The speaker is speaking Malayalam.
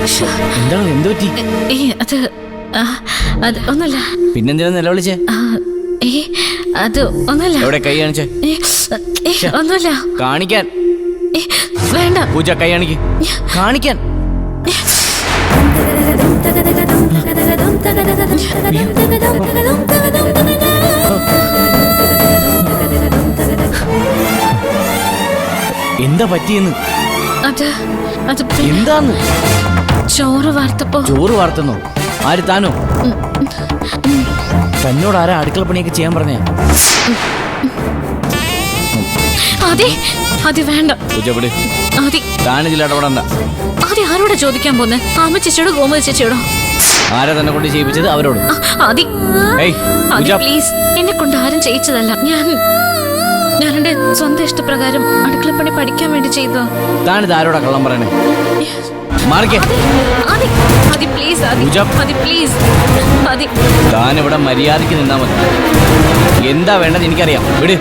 എന്താണ് എന്ത് പറ്റി? അത് അത് ഒന്നല്ല. പിന്നെന്തിനാ നിലവിളിച്ചേ? അത് ഒന്നല്ല. എവിടെ കൈ കാണിച്ചേ? ഒന്നുമില്ല. കാണിക്കാൻ. വേണ്ട പൂജ, കൈ കാണിക്ക്. കാണിക്കാൻ. എന്താ പറ്റിയെന്ന്? എന്താന്ന്? ചോറ് വാർത്തപ്പോ. ചോറ് വാർത്തുന്നോ? ആര്, താനോ? തന്നോട് ആരാ അടുക്കള പണിയൊക്കെ ചെയ്യാൻ പറഞ്ഞ? അതെ വേണ്ട. താനിതിൽ ഇടപെടണ്ട. അതെ ആരോടാ ചോദിക്കാൻ പോന്നെ? ആമ ചേച്ചിയോടോ ഗോമതി ചേച്ചിയോടോ? ആരാ തന്നെ കൊണ്ട് ചെയ്യിപ്പിച്ചത്? അവരോട്. പ്ലീസ്, എന്നെ കൊണ്ട് ആരും ചെയ്യിച്ചതല്ല. ഞാൻ എന്റെ സ്വന്തം ഇഷ്ടപ്രകാരം അടുക്കളപ്പണി പഠിക്കാൻ വേണ്ടി ചെയ്തോ. താനിത് ആരോടാ കള്ളം പറയണേ? താനിവിടെ മര്യാദയ്ക്ക് നിന്നാ മതി. എന്താ വേണ്ടത് എനിക്കറിയാം. വിട്.